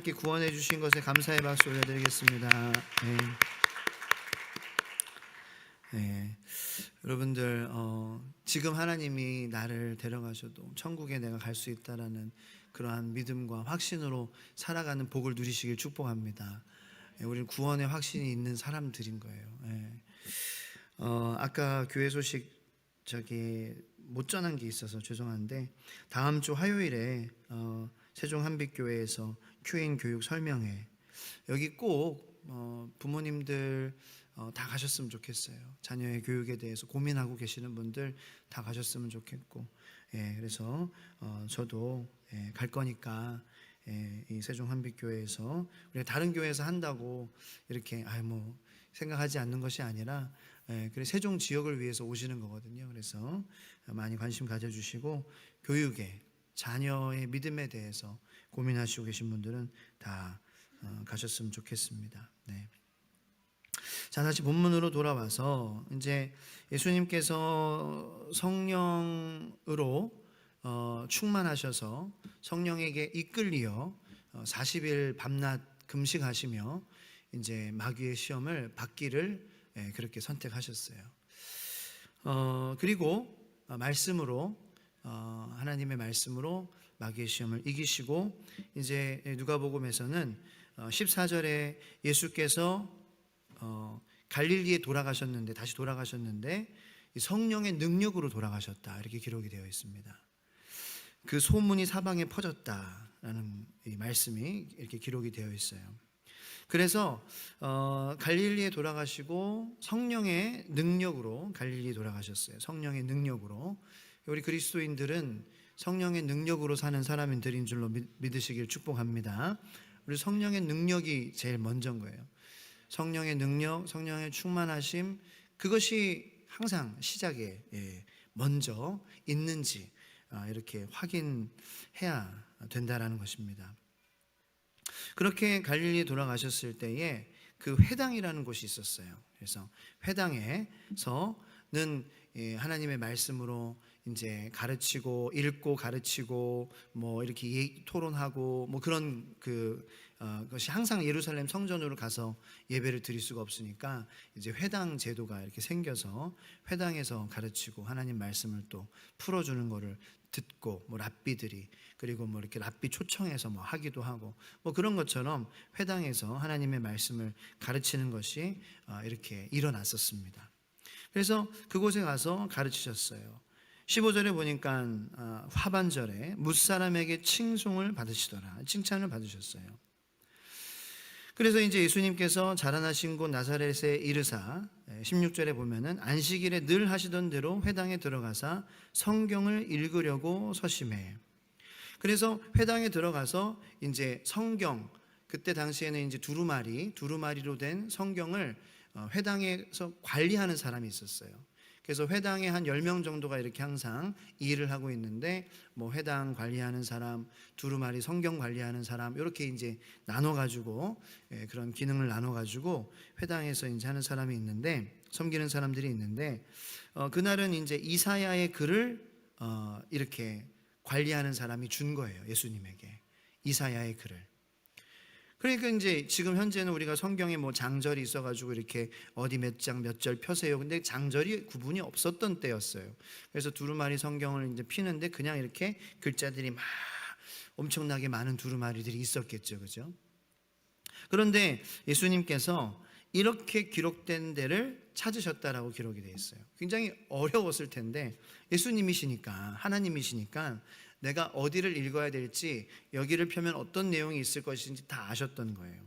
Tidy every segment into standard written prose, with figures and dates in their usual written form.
이렇게 구원해 주신 것에 감사의 박수 올려드리겠습니다. 네. 네. 여러분들 지금 하나님이 나를 데려가셔도 천국에 내가 갈 수 있다라는 그러한 믿음과 확신으로 살아가는 복을 누리시길 축복합니다. 우리는 구원의 확신이 있는 사람들인 거예요. 아까 교회 소식 못 전한 게 있어서 죄송한데, 다음 주 화요일에 세종 한빛교회에서 큐인 교육 설명회, 여기 꼭 부모님들 다 가셨으면 좋겠어요. 자녀의 교육에 대해서 고민하고 계시는 분들 다 가셨으면 좋겠고, 그래서 저도 갈 거니까 이 세종 한빛교회에서, 우리가 다른 교회에서 한다고 이렇게 생각하지 않는 것이 아니라 그래 세종 지역을 위해서 오시는 거거든요. 그래서 많이 관심 가져주시고, 교육에 자녀의 믿음에 대해서 고민하시고 계신 분들은 다 가셨으면 좋겠습니다. 네. 자, 다시 본문으로 돌아와서 이제 예수님께서 성령으로 충만하셔서 성령에게 이끌리어 40일 밤낮 금식하시며 이제 마귀의 시험을 받기를 그렇게 선택하셨어요. 그리고 말씀으로, 하나님의 말씀으로 마귀의 시험을 이기시고, 이제 누가복음에서는 14절에 예수께서 갈릴리에 다시 돌아가셨는데 성령의 능력으로 돌아가셨다, 이렇게 기록이 되어 있습니다. 그 소문이 사방에 퍼졌다라는 이 말씀이 이렇게 기록이 되어 있어요. 그래서 갈릴리에 돌아가시고 성령의 능력으로 갈릴리에 돌아가셨어요. 성령의 능력으로. 우리 그리스도인들은 성령의 능력으로 사는 사람들인 줄로 믿으시길 축복합니다. 우리 성령의 능력이 제일 먼저인 거예요. 성령의 능력, 성령의 충만하심, 그것이 항상 시작에 먼저 있는지 이렇게 확인해야 된다라는 것입니다. 그렇게 갈릴리에 돌아가셨을 때에 그 회당이라는 곳이 있었어요. 그래서 회당에서는 하나님의 말씀으로 이제 가르치고, 읽고 가르치고, 이렇게 토론하고, 그런 것이 항상 예루살렘 성전으로 가서 예배를 드릴 수가 없으니까 이제 회당 제도가 이렇게 생겨서 회당에서 가르치고 하나님 말씀을 또 풀어주는 거를 듣고, 랍비들이, 그리고 이렇게 랍비 초청해서 하기도 하고, 그런 것처럼 회당에서 하나님의 말씀을 가르치는 것이 이렇게 일어났었습니다. 그래서 그곳에 가서 가르치셨어요. 15절에 보니까 하반절에 뭇사람에게 칭송을 받으시더라, 칭찬을 받으셨어요. 그래서 이제 예수님께서 자라나신 곳 나사렛에 이르사, 16절에 보면은 안식일에 늘 하시던 대로 회당에 들어가사 성경을 읽으려고 서심해. 그래서 회당에 들어가서 이제 성경, 그때 당시에는 이제 두루마리로 된 성경을 회당에서 관리하는 사람이 있었어요. 그래서 회당에 한 10명 정도가 이렇게 항상 일을 하고 있는데, 회당 관리하는 사람, 두루마리 성경 관리하는 사람, 이렇게 이제 나눠가지고, 그런 기능을 나눠가지고 회당에서 이제 하는 사람이 있는데, 섬기는 사람들이 있는데, 그날은 이제 이사야의 글을 이렇게 관리하는 사람이 준 거예요. 예수님에게 이사야의 글을. 그러니까 이제 지금 현재는 우리가 성경에 장절이 있어가지고 이렇게 어디 몇 장 몇 절 펴세요. 근데 장절이 구분이 없었던 때였어요. 그래서 두루마리 성경을 이제 피는데 그냥 이렇게 글자들이 막 엄청나게 많은 두루마리들이 있었겠죠, 그죠? 그런데 예수님께서 이렇게 기록된 데를 찾으셨다라고 기록이 되어 있어요. 굉장히 어려웠을 텐데 예수님이시니까, 하나님이시니까 내가 어디를 읽어야 될지, 여기를 펴면 어떤 내용이 있을 것인지 다 아셨던 거예요.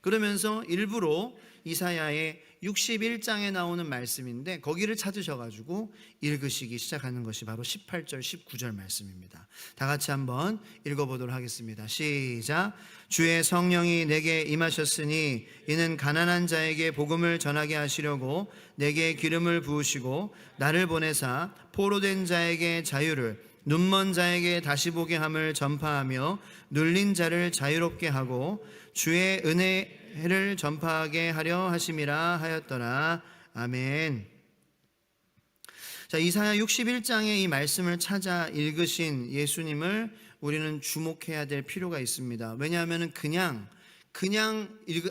그러면서 일부러 이사야의 61장에 나오는 말씀인데 거기를 찾으셔가지고 읽으시기 시작하는 것이 바로 18절, 19절 말씀입니다. 다 같이 한번 읽어보도록 하겠습니다. 시작. 주의 성령이 내게 임하셨으니 이는 가난한 자에게 복음을 전하게 하시려고 내게 기름을 부으시고 나를 보내사 포로된 자에게 자유를, 눈먼 자에게 다시 보게 함을 전파하며 눌린 자를 자유롭게 하고 주의 은혜를 전파하게 하려 하심이라 하였더라. 아멘. 자, 이사야 61장의 이 말씀을 찾아 읽으신 예수님을 우리는 주목해야 될 필요가 있습니다. 왜냐하면 그냥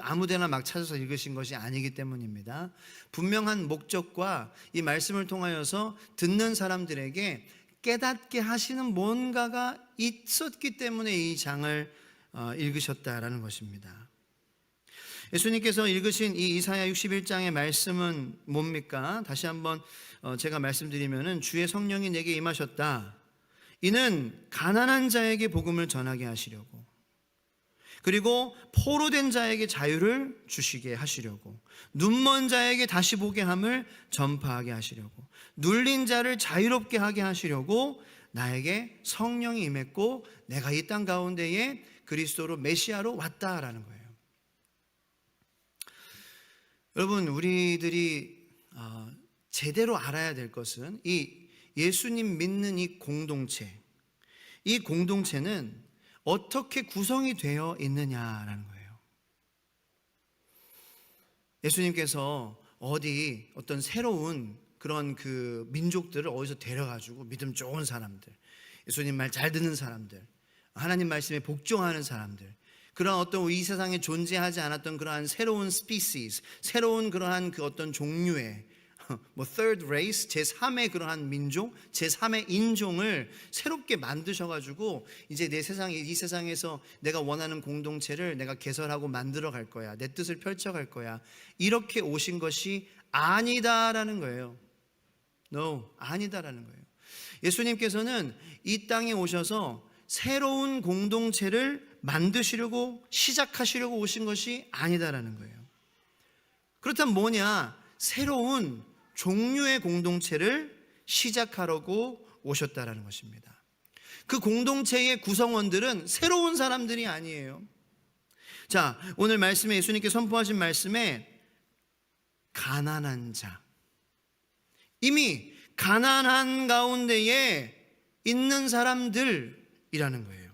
아무데나 막 찾아서 읽으신 것이 아니기 때문입니다. 분명한 목적과 이 말씀을 통하여서 듣는 사람들에게 깨닫게 하시는 뭔가가 있었기 때문에 이 장을 읽으셨다라는 것입니다. 예수님께서 읽으신 이 이사야 61장의 말씀은 뭡니까? 다시 한번 제가 말씀드리면은 주의 성령이 내게 임하셨다. 이는 가난한 자에게 복음을 전하게 하시려고, 그리고 포로된 자에게 자유를 주시게 하시려고, 눈먼 자에게 다시 보게 함을 전파하게 하시려고, 눌린 자를 자유롭게 하게 하시려고 나에게 성령이 임했고 내가 이 땅 가운데에 그리스도로 메시아로 왔다라는 거예요. 여러분, 우리들이 제대로 알아야 될 것은 이 예수님 믿는 이 공동체는 어떻게 구성이 되어 있느냐라는 거예요. 예수님께서 어떤 새로운 그런 그 민족들을 어디서 데려가지고 믿음 좋은 사람들, 예수님 말 잘 듣는 사람들, 하나님 말씀에 복종하는 사람들, 그런 어떤 이 세상에 존재하지 않았던 그러한 새로운 스피시스, 새로운 그러한 그 어떤 종류의 third race, 제3의 그러한 민족, 제3의 인종을 새롭게 만드셔가지고 이제 이 세상에서 내가 원하는 공동체를 내가 개설하고 만들어 갈 거야, 내 뜻을 펼쳐갈 거야, 이렇게 오신 것이 아니다라는 거예요. No, 아니다라는 거예요. 예수님께서는 이 땅에 오셔서 새로운 공동체를 만드시려고 시작하시려고 오신 것이 아니다라는 거예요. 그렇다면 뭐냐? 새로운 종류의 공동체를 시작하려고 오셨다라는 것입니다. 그 공동체의 구성원들은 새로운 사람들이 아니에요. 자, 오늘 말씀에 예수님께 선포하신 말씀에 가난한 자, 이미 가난한 가운데에 있는 사람들이라는 거예요.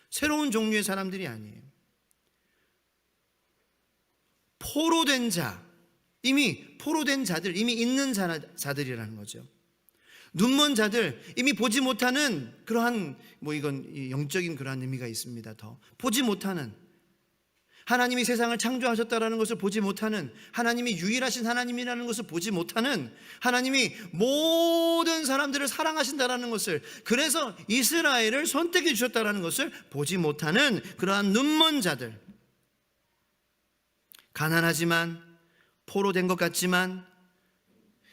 새로운 종류의 사람들이 아니에요. 포로된 자, 이미 포로된 자들, 이미 있는 자들이라는 거죠. 눈먼 자들, 이미 보지 못하는 그러한 이건 영적인 그러한 의미가 있습니다. 더 보지 못하는, 하나님이 세상을 창조하셨다라는 것을 보지 못하는, 하나님이 유일하신 하나님이라는 것을 보지 못하는, 하나님이 모든 사람들을 사랑하신다라는 것을, 그래서 이스라엘을 선택해 주셨다라는 것을 보지 못하는 그러한 눈먼 자들, 가난하지만 포로된 것 같지만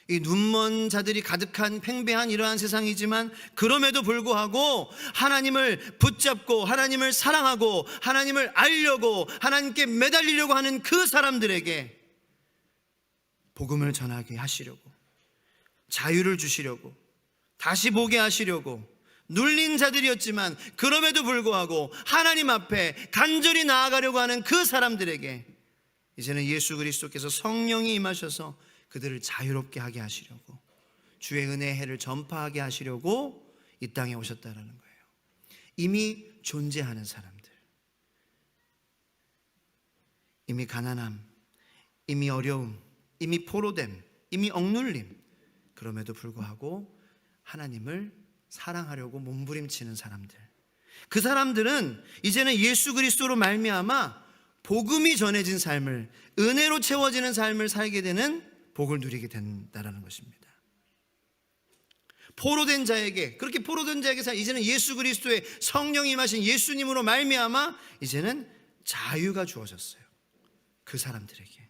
이 눈먼 자들이 가득한 팽배한 이러한 세상이지만 그럼에도 불구하고 하나님을 붙잡고 하나님을 사랑하고 하나님을 알려고 하나님께 매달리려고 하는 그 사람들에게 복음을 전하게 하시려고, 자유를 주시려고, 다시 보게 하시려고, 눌린 자들이었지만 그럼에도 불구하고 하나님 앞에 간절히 나아가려고 하는 그 사람들에게 이제는 예수 그리스도께서 성령이 임하셔서 그들을 자유롭게 하게 하시려고, 주의 은혜의 해를 전파하게 하시려고 이 땅에 오셨다라는 거예요. 이미 존재하는 사람들, 이미 가난함, 이미 어려움, 이미 포로됨, 이미 억눌림, 그럼에도 불구하고 하나님을 사랑하려고 몸부림치는 사람들, 그 사람들은 이제는 예수 그리스도로 말미암아 복음이 전해진 삶을, 은혜로 채워지는 삶을 살게 되는 복을 누리게 된다라는 것입니다. 포로된 자에게, 그렇게 포로된 자에게 이제는 예수 그리스도의 성령이 임하신 예수님으로 말미암아 이제는 자유가 주어졌어요. 그 사람들에게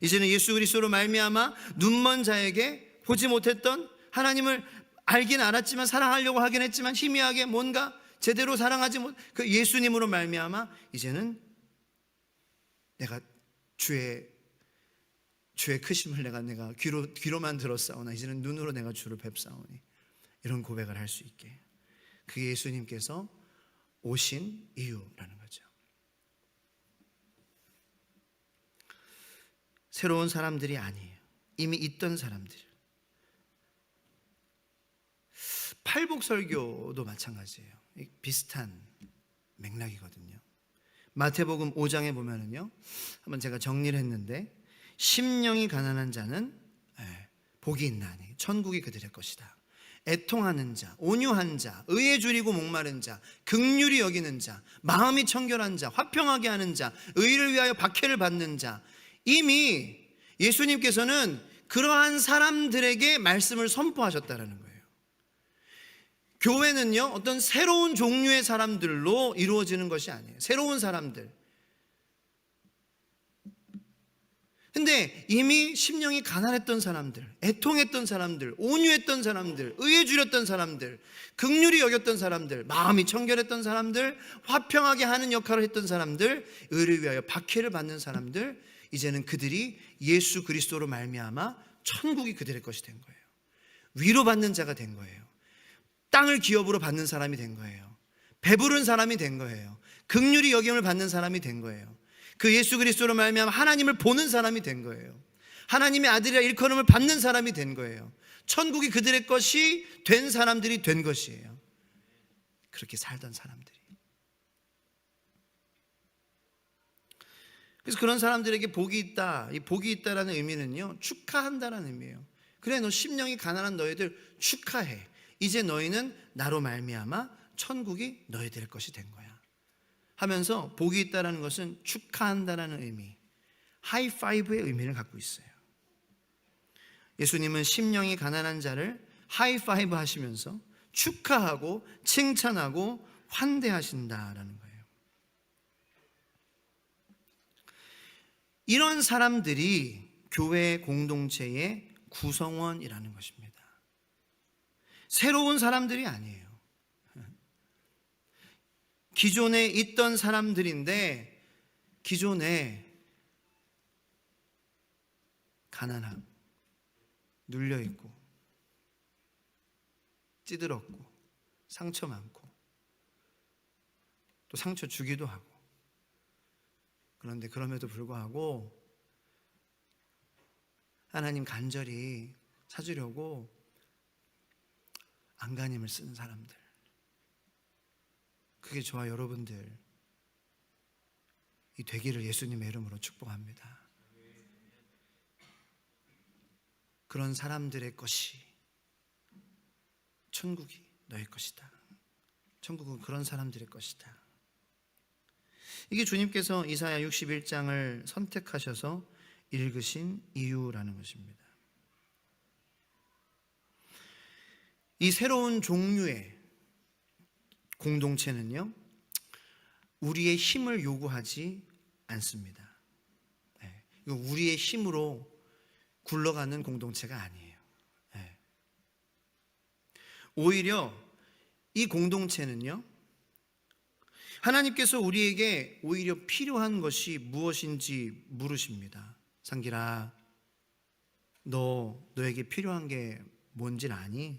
이제는 예수 그리스도로 말미암아 눈먼 자에게, 보지 못했던, 하나님을 알긴 알았지만 사랑하려고 하긴 했지만 희미하게 뭔가 제대로 사랑하지 못, 그 예수님으로 말미암아 이제는 내가 주의 크심을 내가 귀로만 들었사오나 이제는 눈으로 내가 주를 뵙사오니, 이런 고백을 할 수 있게 그 예수님께서 오신 이유라는 거죠. 새로운 사람들이 아니에요. 이미 있던 사람들. 팔복설교도 마찬가지예요. 비슷한 맥락이거든요. 마태복음 5장에 보면은요, 한번 제가 정리를 했는데, 심령이 가난한 자는 복이 있나니 천국이 그들의 것이다. 애통하는 자, 온유한 자, 의에 줄이고 목마른 자, 긍휼히 여기는 자, 마음이 청결한 자, 화평하게 하는 자, 의를 위하여 박해를 받는 자. 이미 예수님께서는 그러한 사람들에게 말씀을 선포하셨다라는 거예요. 교회는요, 어떤 새로운 종류의 사람들로 이루어지는 것이 아니에요. 새로운 사람들. 근데 이미 심령이 가난했던 사람들, 애통했던 사람들, 온유했던 사람들, 의에 줄였던 사람들, 긍휼히 여겼던 사람들, 마음이 청결했던 사람들, 화평하게 하는 역할을 했던 사람들, 의를 위하여 박해를 받는 사람들, 이제는 그들이 예수 그리스도로 말미암아 천국이 그들의 것이 된 거예요. 위로받는 자가 된 거예요. 땅을 기업으로 받는 사람이 된 거예요. 배부른 사람이 된 거예요. 긍휼히 여김을 받는 사람이 된 거예요. 그 예수 그리스도로 말미암아 하나님을 보는 사람이 된 거예요. 하나님의 아들이라 일컬음을 받는 사람이 된 거예요. 천국이 그들의 것이 된 사람들이 된 것이에요. 그렇게 살던 사람들이. 그래서 그런 사람들에게 복이 있다. 이 복이 있다라는 의미는요, 축하한다라는 의미예요. 그래, 너 심령이 가난한 너희들 축하해. 이제 너희는 나로 말미암아 천국이 너희들의 것이 된 거야 하면서, 복이 있다라는 것은 축하한다라는 의미, 하이파이브의 의미를 갖고 있어요. 예수님은 심령이 가난한 자를 하이파이브 하시면서 축하하고 칭찬하고 환대하신다라는 거예요. 이런 사람들이 교회 공동체의 구성원이라는 것입니다. 새로운 사람들이 아니에요. 기존에 있던 사람들인데, 기존에 가난하고 눌려있고 찌들었고 상처 많고 또 상처 주기도 하고, 그런데 그럼에도 불구하고 하나님 간절히 찾으려고 안간힘을 쓰는 사람들, 그게 저와 여러분들 이 되기를 예수님의 이름으로 축복합니다. 그런 사람들의 것이, 천국이 너의 것이다. 천국은 그런 사람들의 것이다. 이게 주님께서 이사야 61장을 선택하셔서 읽으신 이유라는 것입니다. 이 새로운 종류의 공동체는요, 우리의 힘을 요구하지 않습니다. 우리의 힘으로 굴러가는 공동체가 아니에요. 오히려 이 공동체는요, 하나님께서 우리에게 오히려 필요한 것이 무엇인지 물으십니다. 상길아, 너에게 필요한 게 뭔지 아니?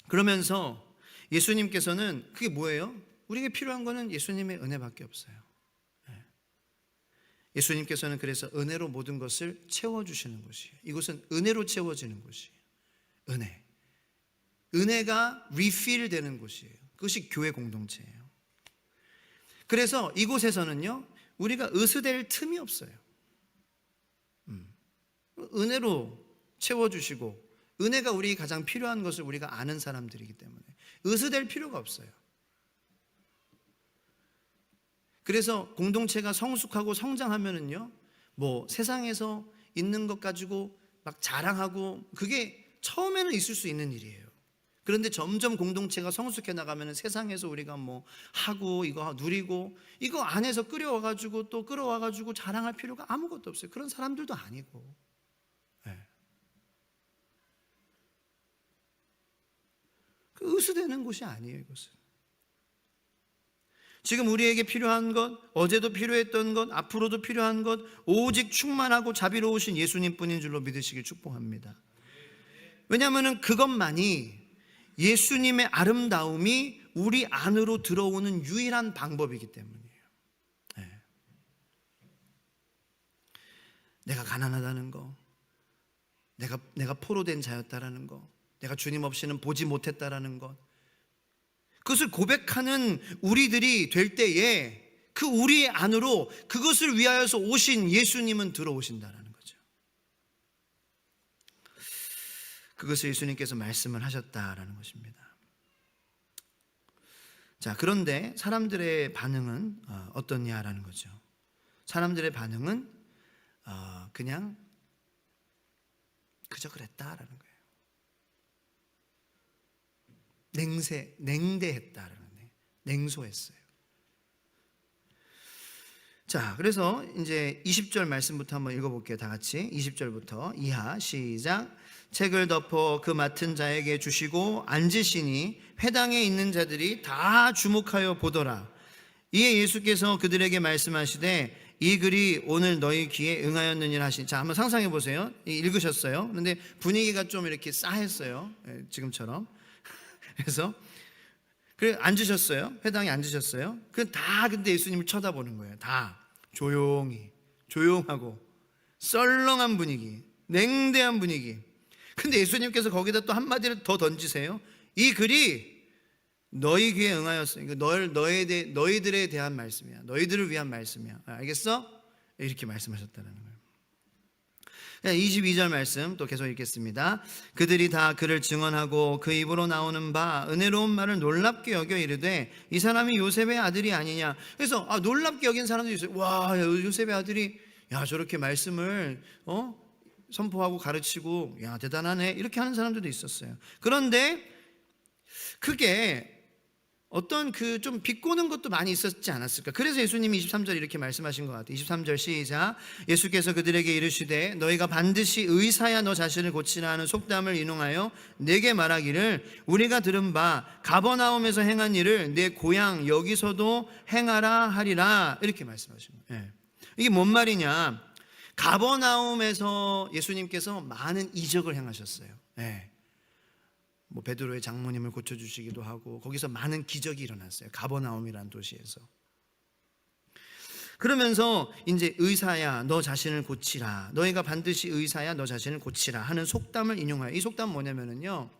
그러면서 예수님께서는, 그게 뭐예요? 우리에게 필요한 거는 예수님의 은혜밖에 없어요. 예수님께서는 그래서 은혜로 모든 것을 채워주시는 곳이에요. 이곳은 은혜로 채워지는 곳이에요. 은혜가 리필 되는 곳이에요. 그것이 교회 공동체예요. 그래서 이곳에서는요, 우리가 으스댈 틈이 없어요. 은혜로 채워주시고, 은혜가 우리에게 가장 필요한 것을 우리가 아는 사람들이기 때문에 으스댈 필요가 없어요. 그래서 공동체가 성숙하고 성장하면은요, 뭐 세상에서 있는 것 가지고 막 자랑하고, 그게 처음에는 있을 수 있는 일이에요. 그런데 점점 공동체가 성숙해 나가면은 세상에서 우리가 뭐 하고 이거 누리고 이거 안에서 끌어와가지고 또 끌어와가지고 자랑할 필요가 아무것도 없어요. 그런 사람들도 아니고. 그 으스대는 곳이 아니에요. 이것은 지금 우리에게 필요한 것, 어제도 필요했던 것, 앞으로도 필요한 것, 오직 충만하고 자비로우신 예수님뿐인 줄로 믿으시길 축복합니다. 왜냐하면 그것만이, 예수님의 아름다움이 우리 안으로 들어오는 유일한 방법이기 때문이에요. 내가 가난하다는 거, 내가 포로된 자였다라는 거, 내가 주님 없이는 보지 못했다라는 것, 그것을 고백하는 우리들이 될 때에 그 우리의 안으로 그것을 위하여서 오신 예수님은 들어오신다라는 거죠. 그것을 예수님께서 말씀을 하셨다라는 것입니다. 자, 그런데 사람들의 반응은 어떻냐라는 거죠. 사람들의 반응은 그냥 그저 그랬다라는 거예요. 냉대했다라는 거예요. 냉소했어요. 자, 그래서 이제 20절 말씀부터 한번 읽어볼게요. 다 같이 20절부터 이하 시작. 책을 덮어 그 맡은 자에게 주시고 앉으시니 회당에 있는 자들이 다 주목하여 보더라. 이에 예수께서 그들에게 말씀하시되 이 글이 오늘 너희 귀에 응하였느니라 하시니. 자, 한번 상상해 보세요. 읽으셨어요. 그런데 분위기가 좀 이렇게 싸했어요. 지금처럼. 그래서 그래 앉으셨어요. 회당에 앉으셨어요. 근데 예수님을 쳐다보는 거예요. 다 조용하고 썰렁한 분위기, 냉대한 분위기. 근데 예수님께서 거기다 또 한마디를 더 던지세요. 이 글이 너희 귀에 응하였으니까 너희들에 대한 말씀이야. 너희들을 위한 말씀이야. 알겠어? 이렇게 말씀하셨다는 거예요. 22절 말씀 또 계속 읽겠습니다. 그들이 다 그를 증언하고 그 입으로 나오는 바 은혜로운 말을 놀랍게 여겨 이르되 이 사람이 요셉의 아들이 아니냐. 그래서 놀랍게 여긴 사람들이 있어요. 와, 요셉의 아들이 저렇게 말씀을 선포하고 가르치고 대단하네 이렇게 하는 사람들도 있었어요. 그런데 그게 어떤 좀 비꼬는 것도 많이 있었지 않았을까. 그래서 예수님이 23절 이렇게 말씀하신 것 같아요. 23절 시작. 예수께서 그들에게 이르시되 너희가 반드시 의사야 너 자신을 고치라 하는 속담을 인용하여 내게 말하기를 우리가 들은 바 가버나움에서 행한 일을 내 고향 여기서도 행하라 하리라. 이렇게 말씀하신 거예요. 이게 뭔 말이냐. 가버나움에서 예수님께서 많은 이적을 행하셨어요. 베드로의 장모님을 고쳐주시기도 하고 거기서 많은 기적이 일어났어요. 가버나움이라는 도시에서. 그러면서 이제 의사야 너 자신을 고치라. 너희가 반드시 의사야 너 자신을 고치라 하는 속담을 인용해요. 이 속담은 뭐냐면요.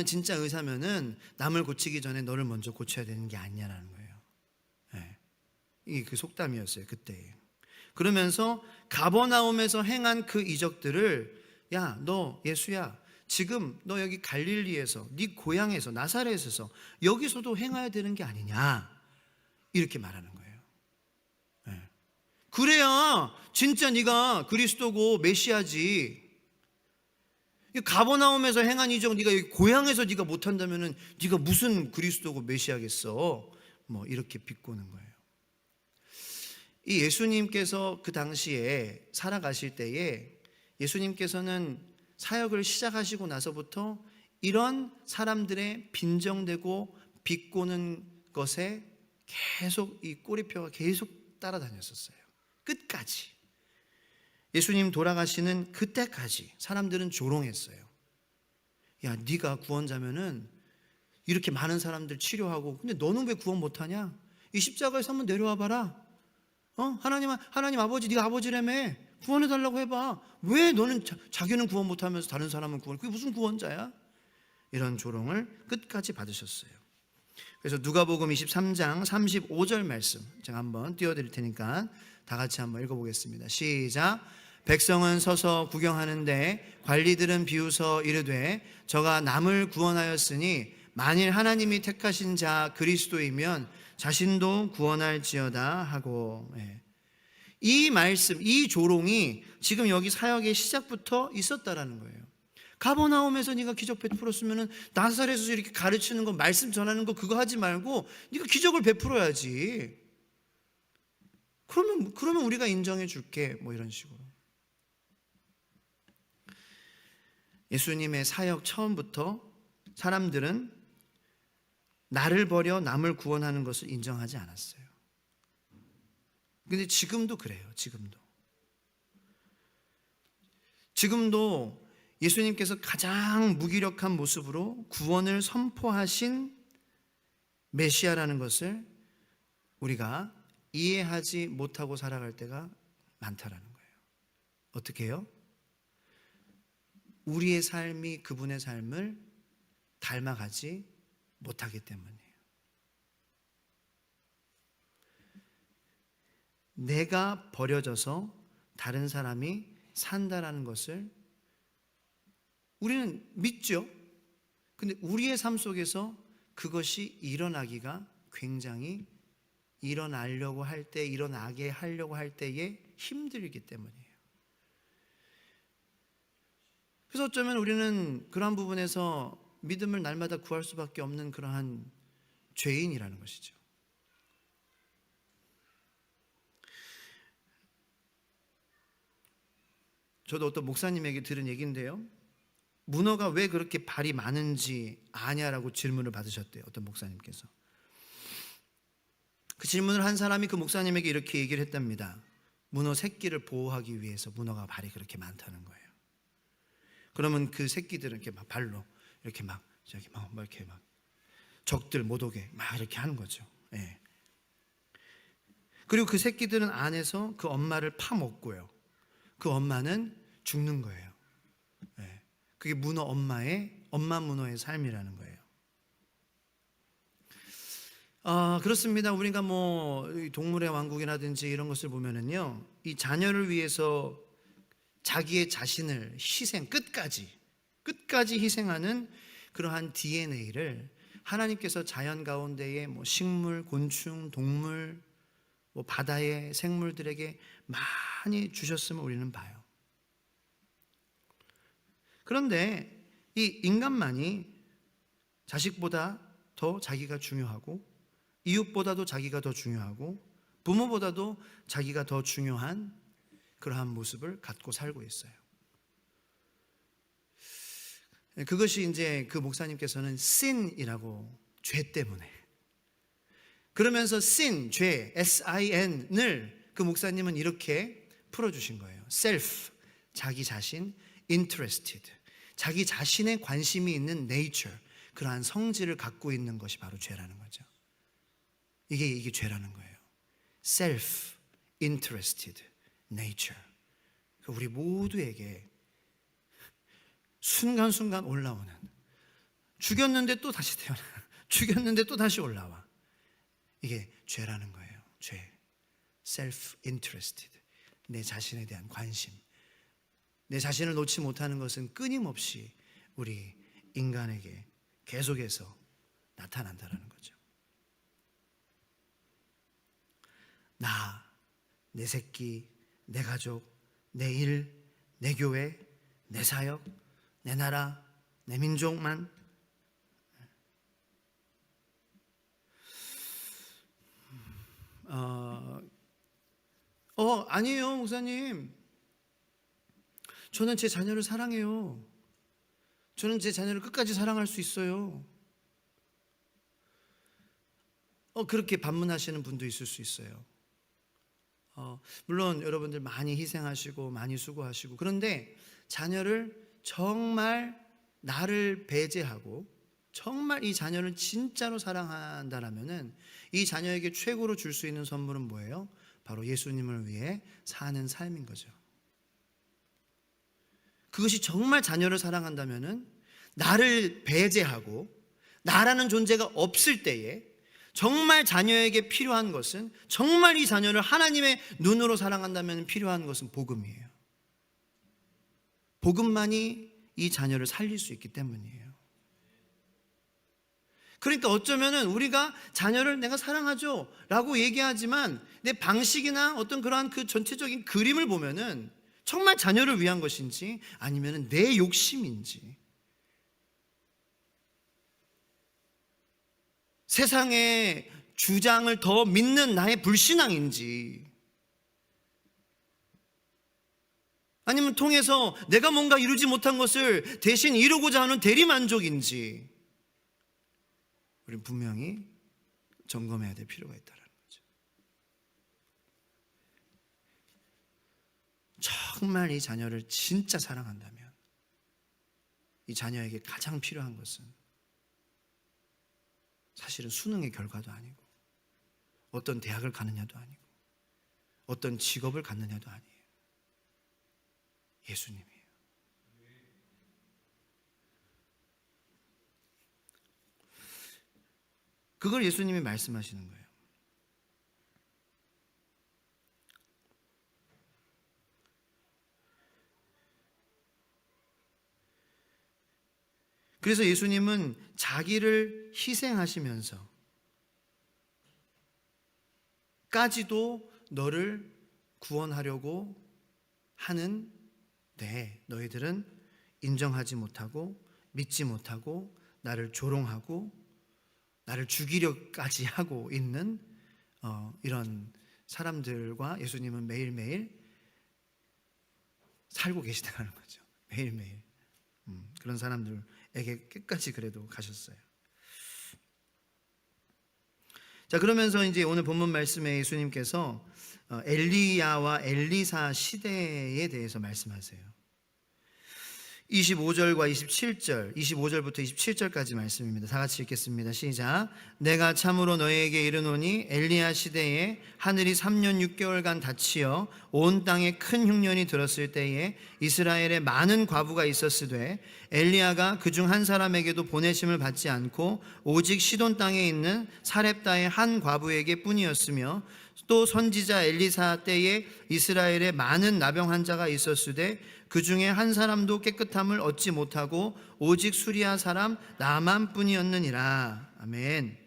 진짜 의사면은 남을 고치기 전에 너를 먼저 고쳐야 되는 게 아니냐라는 거예요. 이게 그 속담이었어요. 그때. 그러면서 가버나움에서 행한 그 이적들을 너 예수야 지금 너 여기 갈릴리에서 네 고향에서 나사렛에서 여기서도 행해야 되는 게 아니냐 이렇게 말하는 거예요. 그래야 진짜 네가 그리스도고 메시아지. 가버나움에서 행한 이적 네가 여기 고향에서 네가 못한다면은 네가 무슨 그리스도고 메시아겠어. 이렇게 비꼬는 거예요. 이 예수님께서 그 당시에 살아가실 때에 예수님께서는 사역을 시작하시고 나서부터 이런 사람들의 빈정되고 비꼬는 것에 계속 이 꼬리표가 계속 따라다녔었어요. 끝까지. 예수님 돌아가시는 그때까지 사람들은 조롱했어요. 네가 구원자면은 이렇게 많은 사람들 치료하고 근데 너는 왜 구원 못하냐? 이 십자가에서 한번 내려와 봐라. 하나님 아버지 네가 아버지라며 구원해달라고 해봐. 왜 너는 자기는 구원 못하면서 다른 사람은 구원, 그게 무슨 구원자야? 이런 조롱을 끝까지 받으셨어요. 그래서 누가복음 23장 35절 말씀 제가 한번 띄워드릴 테니까 다 같이 한번 읽어보겠습니다. 시작. 백성은 서서 구경하는데 관리들은 비웃어 이르되 저가 남을 구원하였으니 만일 하나님이 택하신 자 그리스도이면 자신도 구원할지어다 하고. 이 말씀, 이 조롱이 지금 여기 사역의 시작부터 있었다라는 거예요. 가버나움에서 네가 기적 베풀었으면은 나사렛에서 이렇게 가르치는 거, 말씀 전하는 거 그거 하지 말고 네가 기적을 베풀어야지. 그러면 우리가 인정해 줄게. 이런 식으로. 예수님의 사역 처음부터 사람들은 나를 버려 남을 구원하는 것을 인정하지 않았어요. 근데 지금도 그래요. 지금도 예수님께서 가장 무기력한 모습으로 구원을 선포하신 메시아라는 것을 우리가 이해하지 못하고 살아갈 때가 많다라는 거예요. 어떻게 해요? 우리의 삶이 그분의 삶을 닮아가지 못하기 때문이에요. 내가 버려져서 다른 사람이 산다라는 것을 우리는 믿죠. 근데 우리의 삶 속에서 그것이 일어나기가 굉장히 일어나려고 할 때, 일어나게 하려고 할 때에 힘들기 때문이에요. 그래서 어쩌면 우리는 그러한 부분에서 믿음을 날마다 구할 수밖에 없는 그러한 죄인이라는 것이죠. 저도 어떤 목사님에게 들은 얘기인데요, 문어가 왜 그렇게 발이 많은지 아냐라고 질문을 받으셨대요. 어떤 목사님께서. 그 질문을 한 사람이 그 목사님에게 이렇게 얘기를 했답니다. 문어 새끼를 보호하기 위해서 문어가 발이 그렇게 많다는 거예요. 그러면 그 새끼들은 이렇게 막 발로 이렇게 막 저기 막 이렇게 막 적들 못 오게 막 이렇게 하는 거죠. 예. 그리고 그 새끼들은 안에서 그 엄마를 파먹고요. 그 엄마는 죽는 거예요. 예. 그게 엄마 문어의 삶이라는 거예요. 그렇습니다. 우리가 뭐 동물의 왕국이라든지 이런 것을 보면은요, 이 자녀를 위해서 자기의 자신을 끝까지 희생하는 그러한 DNA를 하나님께서 자연 가운데에 뭐 식물, 곤충, 동물, 뭐 바다의 생물들에게 많이 주셨음을 우리는 봐요. 그런데 이 인간만이 자식보다 더 자기가 중요하고, 이웃보다도 자기가 더 중요하고, 부모보다도 자기가 더 중요한 그러한 모습을 갖고 살고 있어요. 그것이 이제 그 목사님께서는 sin이라고, 죄 때문에. 그러면서 sin, 죄, S-I-N을 그 목사님은 이렇게 풀어주신 거예요. self, 자기 자신, interested, 자기 자신의 관심이 있는 nature, 그러한 성질을 갖고 있는 것이 바로 죄라는 거죠. 이게 죄라는 거예요. self, interested, nature. 우리 모두에게 순간순간 올라오는, 죽였는데 또 다시 태어나, 죽였는데 또 다시 올라와. 이게 죄라는 거예요. 죄. self-interested. 내 자신에 대한 관심. 내 자신을 놓지 못하는 것은 끊임없이 우리 인간에게 계속해서 나타난다는 거죠. 나, 내 새끼, 내 가족, 내 일, 내 교회, 내 사역, 내 나라, 내 민족만. 아니에요, 목사님. 저는 제 자녀를 사랑해요. 저는 제 자녀를 끝까지 사랑할 수 있어요. 그렇게 반문하시는 분도 있을 수 있어요. 물론 여러분들 많이 희생하시고 많이 수고하시고, 그런데 자녀를 정말 나를 배제하고 정말 이 자녀를 진짜로 사랑한다라면은 이 자녀에게 최고로 줄 수 있는 선물은 뭐예요? 바로 예수님을 위해 사는 삶인 거죠. 그것이 정말 자녀를 사랑한다면은 나를 배제하고 나라는 존재가 없을 때에 정말 자녀에게 필요한 것은, 정말 이 자녀를 하나님의 눈으로 사랑한다면 필요한 것은 복음이에요. 복음만이 이 자녀를 살릴 수 있기 때문이에요. 그러니까 어쩌면은 우리가 자녀를 내가 사랑하죠 라고 얘기하지만 내 방식이나 어떤 그러한 그 전체적인 그림을 보면은 정말 자녀를 위한 것인지 아니면은 내 욕심인지, 세상의 주장을 더 믿는 나의 불신앙인지, 아니면 통해서 내가 뭔가 이루지 못한 것을 대신 이루고자 하는 대리만족인지, 우리는 분명히 점검해야 될 필요가 있다는 거죠. 정말 이 자녀를 진짜 사랑한다면 이 자녀에게 가장 필요한 것은 사실은 수능의 결과도 아니고 어떤 대학을 가느냐도 아니고 어떤 직업을 갖느냐도 아니에요. 예수님이에요. 그걸 예수님이 말씀하시는 거예요. 그래서 예수님은 자기를 희생하시면서 까지도 너를 구원하려고 하는데 너희들은 인정하지 못하고 믿지 못하고 나를 조롱하고 나를 죽이려까지 하고 있는 이런 사람들과 예수님은 매일매일 살고 계시다는 거죠. 매일매일 그런 사람들에게 끝까지 그래도 가셨어요. 자, 그러면서 이제 오늘 본문 말씀에 예수님께서 엘리야와 엘리사 시대에 대해서 말씀하세요. 25절과 27절, 25절부터 27절까지 말씀입니다. 다 같이 읽겠습니다. 시작. 내가 참으로 너희에게 이르노니 엘리야 시대에 하늘이 3년 6개월간 닫히어 온 땅에 큰 흉년이 들었을 때에 이스라엘에 많은 과부가 있었으되 엘리야가 그중 한 사람에게도 보내심을 받지 않고 오직 시돈 땅에 있는 사렙다의 한 과부에게 뿐이었으며 또 선지자 엘리사 때에 이스라엘에 많은 나병 환자가 있었으되 그 중에 한 사람도 깨끗함을 얻지 못하고 오직 수리아 사람 나만 뿐이었느니라. 아멘.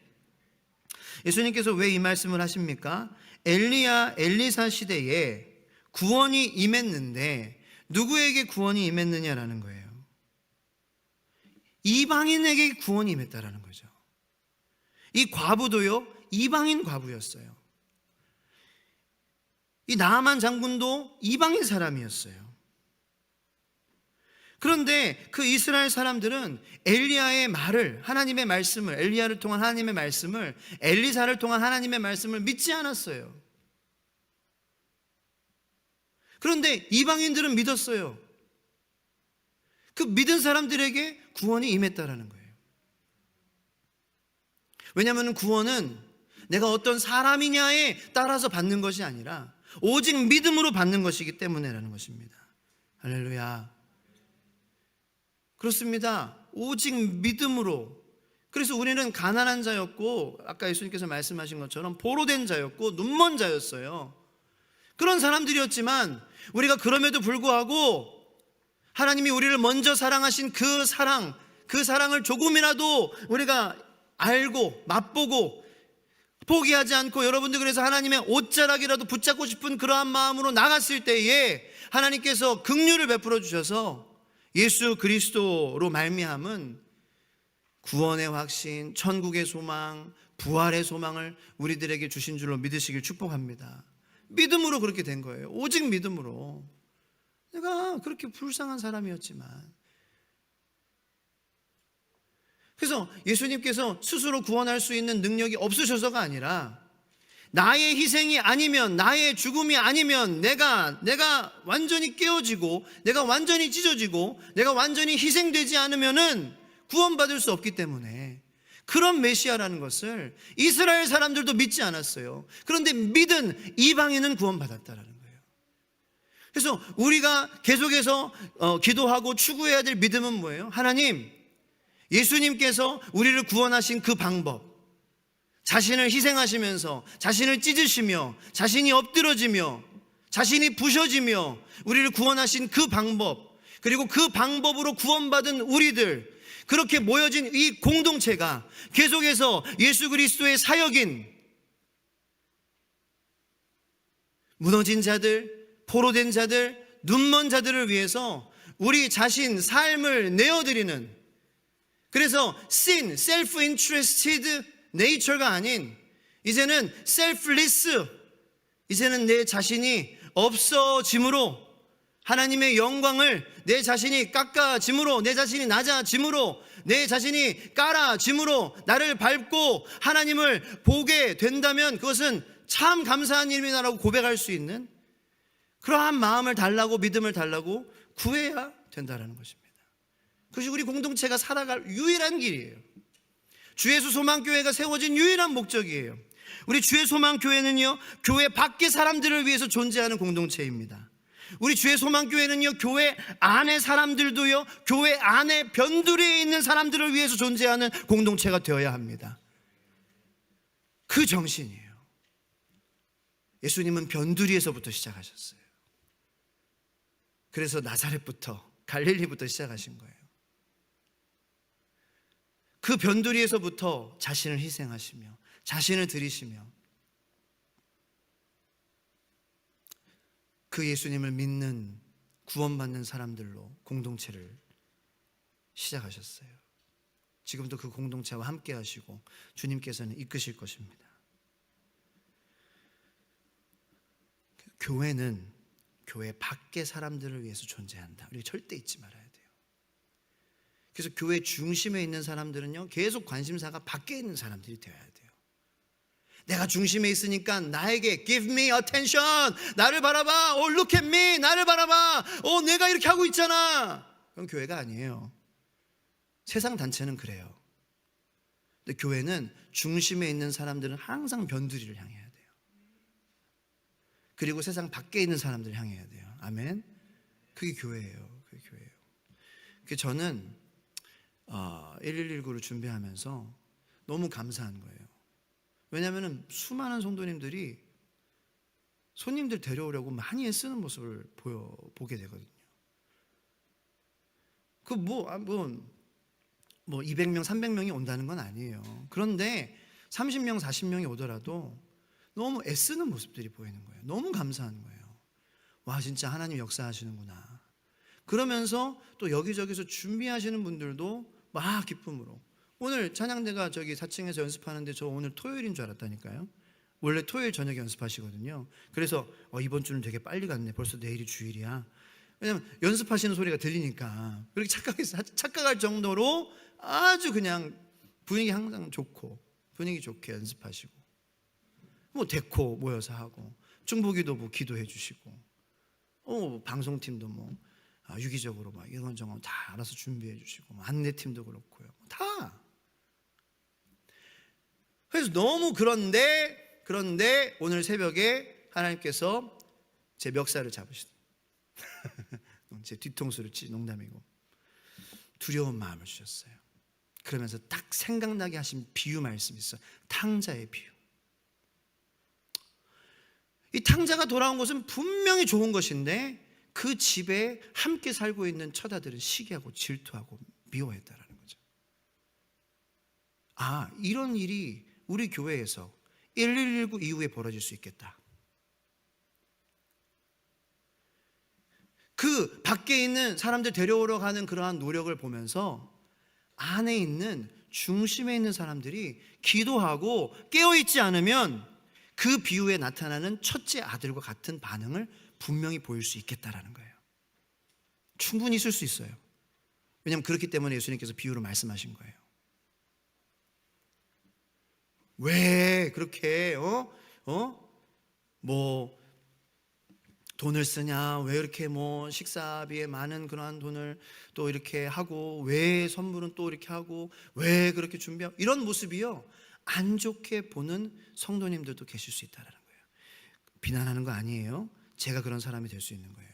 예수님께서 왜 이 말씀을 하십니까? 엘리야 엘리사 시대에 구원이 임했는데 누구에게 구원이 임했느냐라는 거예요. 이방인에게 구원이 임했다라는 거죠. 이 과부도요, 이방인 과부였어요. 이 나아만 장군도 이방인 사람이었어요. 그런데 그 이스라엘 사람들은 엘리야의 말을, 하나님의 말씀을, 엘리야를 통한 하나님의 말씀을, 엘리사를 통한 하나님의 말씀을 믿지 않았어요. 그런데 이방인들은 믿었어요. 그 믿은 사람들에게 구원이 임했다라는 거예요. 왜냐하면 구원은 내가 어떤 사람이냐에 따라서 받는 것이 아니라 오직 믿음으로 받는 것이기 때문에라는 것입니다. 할렐루야. 그렇습니다. 오직 믿음으로. 그래서 우리는 가난한 자였고 아까 예수님께서 말씀하신 것처럼 보로된 자였고 눈먼 자였어요. 그런 사람들이었지만 우리가 그럼에도 불구하고 하나님이 우리를 먼저 사랑하신 그 사랑을 조금이라도 우리가 알고 맛보고 포기하지 않고, 여러분들 그래서 하나님의 옷자락이라도 붙잡고 싶은 그러한 마음으로 나갔을 때에 하나님께서 긍휼을 베풀어 주셔서 예수 그리스도로 말미암은 구원의 확신, 천국의 소망, 부활의 소망을 우리들에게 주신 줄로 믿으시길 축복합니다. 믿음으로 그렇게 된 거예요. 오직 믿음으로. 내가 그렇게 불쌍한 사람이었지만. 그래서 예수님께서 스스로 구원할 수 있는 능력이 없으셔서가 아니라 나의 희생이 아니면, 나의 죽음이 아니면 내가 완전히 깨어지고 내가 완전히 찢어지고 내가 완전히 희생되지 않으면은 구원받을 수 없기 때문에 그런 메시아라는 것을 이스라엘 사람들도 믿지 않았어요. 그런데 믿은 이방인은 구원받았다라는 거예요. 그래서 우리가 계속해서 기도하고 추구해야 될 믿음은 뭐예요? 하나님, 예수님께서 우리를 구원하신 그 방법, 자신을 희생하시면서 자신을 찢으시며 자신이 엎드러지며 자신이 부셔지며 우리를 구원하신 그 방법, 그리고 그 방법으로 구원받은 우리들, 그렇게 모여진 이 공동체가 계속해서 예수 그리스도의 사역인 무너진 자들, 포로된 자들, 눈먼 자들을 위해서 우리 자신 삶을 내어드리는, 그래서 sin, self-interested nature가 아닌 이제는 selfless, 이제는 내 자신이 없어짐으로, 하나님의 영광을 내 자신이 깎아짐으로, 내 자신이 낮아짐으로, 내 자신이 깔아짐으로 나를 밟고 하나님을 보게 된다면 그것은 참 감사한 일이라고 고백할 수 있는 그러한 마음을 달라고, 믿음을 달라고 구해야 된다는 것입니다. 그것이 우리 공동체가 살아갈 유일한 길이에요. 주예수 소망교회가 세워진 유일한 목적이에요. 우리 주의 소망교회는요, 교회 밖의 사람들을 위해서 존재하는 공동체입니다. 우리 주의 소망교회는요, 교회 안의 사람들도요, 교회 안에 변두리에 있는 사람들을 위해서 존재하는 공동체가 되어야 합니다. 그 정신이에요. 예수님은 변두리에서부터 시작하셨어요. 그래서 나사렛부터, 갈릴리부터 시작하신 거예요. 그 변두리에서부터 자신을 희생하시며 자신을 드리시며 그 예수님을 믿는 구원받는 사람들로 공동체를 시작하셨어요. 지금도 그 공동체와 함께 하시고 주님께서는 이끄실 것입니다. 교회는 교회 밖의 사람들을 위해서 존재한다. 우리가 절대 잊지 말아야 돼요. 그래서 교회 중심에 있는 사람들은요, 계속 관심사가 밖에 있는 사람들이 되어야 돼요. 내가 중심에 있으니까 나에게 give me attention, 나를 바라봐, look at me, 나를 바라봐, 내가 이렇게 하고 있잖아. 그건 교회가 아니에요. 세상 단체는 그래요. 근데 교회는 중심에 있는 사람들은 항상 변두리를 향해야 돼요. 그리고 세상 밖에 있는 사람들을 향해야 돼요. 아멘. 그게 교회예요. 그게 교회예요. 저는 1119를 준비하면서 너무 감사한 거예요. 왜냐하면 수많은 성도님들이 손님들 데려오려고 많이 애쓰는 모습을 보게 되거든요. 그 200명, 300명이 온다는 건 아니에요. 그런데 30명, 40명이 오더라도 너무 애쓰는 모습들이 보이는 거예요. 너무 감사한 거예요. 와, 진짜 하나님 역사하시는구나. 그러면서 또 여기저기서 준비하시는 분들도 막 기쁨으로, 오늘 찬양대가 저기 4층에서 연습하는데 저 오늘 토요일인 줄 알았다니까요. 원래 토요일 저녁에 연습하시거든요. 그래서 이번 주는 되게 빨리 갔네. 벌써 내일이 주일이야. 왜냐면 연습하시는 소리가 들리니까 그렇게 착각할 정도로 아주 그냥 분위기 항상 좋고, 분위기 좋게 연습하시고, 데코 모여서 하고, 중보기도 기도해 주시고, 방송팀도 유기적으로 이런저런 다 알아서 준비해 주시고, 안내팀도 그렇고요. 다. 그래서 너무 그런데 오늘 새벽에 하나님께서 제 멱살을 잡으시더라고요. 제 뒤통수를 농담이고 두려운 마음을 주셨어요. 그러면서 딱 생각나게 하신 비유 말씀이 있어요. 탕자의 비유. 이 탕자가 돌아온 것은 분명히 좋은 것인데 그 집에 함께 살고 있는 처자들은 시기하고 질투하고 미워했다라는 거죠. 이런 일이 우리 교회에서 1119 이후에 벌어질 수 있겠다. 그 밖에 있는 사람들 데려오러 가는 그러한 노력을 보면서 안에 있는 중심에 있는 사람들이 기도하고 깨어있지 않으면 그 비유에 나타나는 첫째 아들과 같은 반응을 분명히 보일 수 있겠다라는 거예요. 충분히 있을 수 있어요. 왜냐하면 그렇기 때문에 예수님께서 비유로 말씀하신 거예요. 왜 그렇게 돈을 쓰냐, 왜 이렇게 식사비에 많은 그러한 돈을 또 이렇게 하고, 왜 선물은 또 이렇게 하고, 왜 그렇게 준비하고, 이런 모습이요, 안 좋게 보는 성도님들도 계실 수 있다는 거예요. 비난하는 거 아니에요. 제가 그런 사람이 될 수 있는 거예요.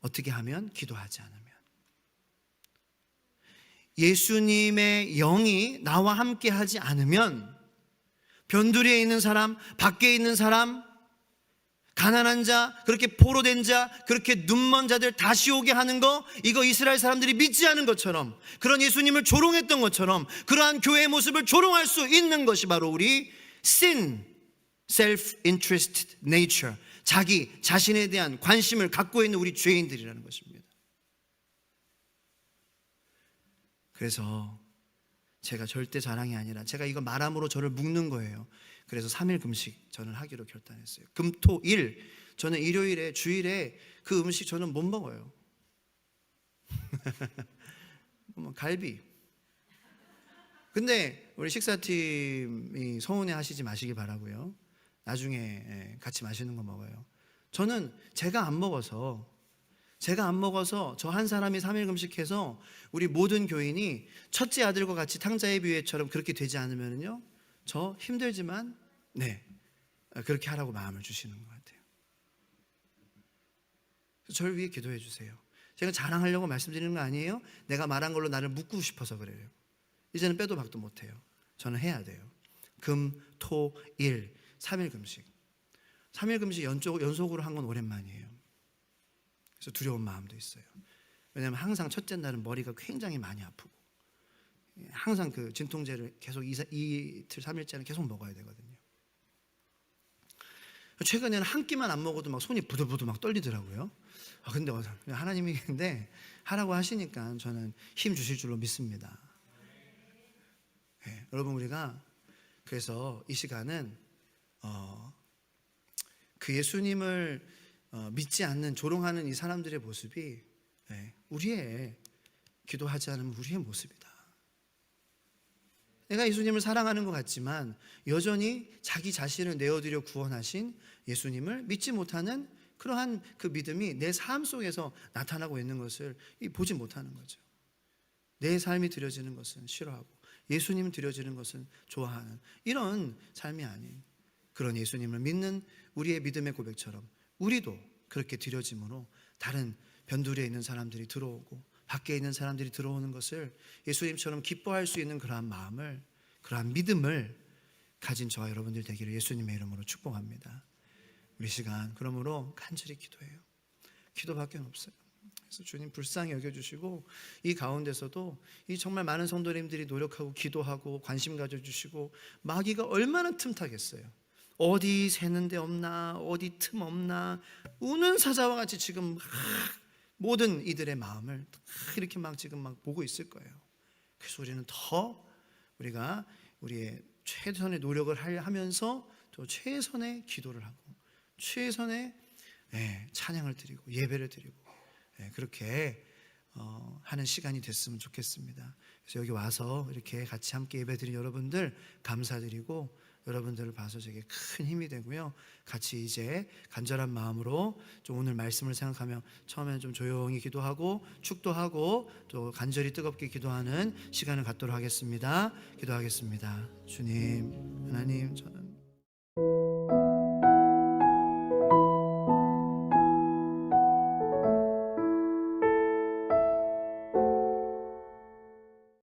어떻게 하면? 기도하지 않으면. 예수님의 영이 나와 함께 하지 않으면 변두리에 있는 사람, 밖에 있는 사람, 가난한 자, 그렇게 포로된 자, 그렇게 눈먼 자들 다시 오게 하는 거, 이거 이스라엘 사람들이 믿지 않은 것처럼, 그런 예수님을 조롱했던 것처럼 그러한 교회의 모습을 조롱할 수 있는 것이 바로 우리 sin, self-interested nature, 자기 자신에 대한 관심을 갖고 있는 우리 죄인들이라는 것입니다. 그래서 제가 절대 자랑이 아니라 제가 이거 말함으로 저를 묶는 거예요. 그래서 3일 금식 저는 하기로 결단했어요. 금, 토, 일, 저는 일요일에, 주일에 그 음식 저는 못 먹어요. 갈비. 근데 우리 식사팀이 서운해 하시지 마시기 바라고요. 나중에 같이 맛있는 거 먹어요. 저는 제가 안 먹어서 저 한 사람이 3일 금식해서 우리 모든 교인이 첫째 아들과 같이 탕자의 비유처럼 그렇게 되지 않으면요, 저 힘들지만 그렇게 하라고 마음을 주시는 것 같아요. 저를 위해 기도해 주세요. 제가 자랑하려고 말씀드리는 거 아니에요. 내가 말한 걸로 나를 묶고 싶어서 그래요. 이제는 빼도 박도 못해요. 저는 해야 돼요. 금, 토, 일 3일 금식. 3일 금식 연속으로 한 건 오랜만이에요. 그래서 두려운 마음도 있어요. 왜냐하면 항상 첫째 날은 머리가 굉장히 많이 아프고 항상 그 진통제를 계속 이틀 3일째는 계속 먹어야 되거든요. 최근에는 한 끼만 안 먹어도 막 손이 부들부들 막 떨리더라고요. 근데 하나님이 근데 하라고 하시니까 저는 힘 주실 줄로 믿습니다. 네, 여러분 우리가 그래서 이 시간은 그 예수님을 믿지 않는 조롱하는 이 사람들의 모습이 우리의 기도하지 않으면 우리의 모습이다. 내가 예수님을 사랑하는 것 같지만 여전히 자기 자신을 내어드려 구원하신 예수님을 믿지 못하는 그러한 그 믿음이 내 삶 속에서 나타나고 있는 것을 보지 못하는 거죠. 내 삶이 드려지는 것은 싫어하고 예수님 드려지는 것은 좋아하는 이런 삶이 아닌 그런 예수님을 믿는 우리의 믿음의 고백처럼 우리도 그렇게 드려짐으로 다른 변두리에 있는 사람들이 들어오고 밖에 있는 사람들이 들어오는 것을 예수님처럼 기뻐할 수 있는 그러한 마음을, 그러한 믿음을 가진 저와 여러분들 되기를 예수님의 이름으로 축복합니다. 우리 시간 그러므로 간절히 기도해요. 기도밖에 없어요. 그래서 주님 불쌍히 여겨주시고 이 가운데서도 이 정말 많은 성도님들이 노력하고 기도하고 관심 가져주시고 마귀가 얼마나 틈타겠어요. 어디 새는 데 없나, 어디 틈 없나, 우는 사자와 같이 지금 모든 이들의 마음을 이렇게 막 지금 막 보고 있을 거예요. 그래서 우리는 더 우리가 우리의 최선의 노력을 하면서 또 최선의 기도를 하고 최선의 찬양을 드리고 예배를 드리고 그렇게 하는 시간이 됐으면 좋겠습니다. 그래서 여기 와서 이렇게 같이 함께 예배 드린 여러분들 감사드리고 여러분들을 봐서 제게 큰 힘이 되고요. 같이 이제 간절한 마음으로 좀 오늘 말씀을 생각하며 처음에는 좀 조용히 기도하고 축도하고 또 간절히 뜨겁게 기도하는 시간을 갖도록 하겠습니다. 기도하겠습니다. 주님, 하나님, 저는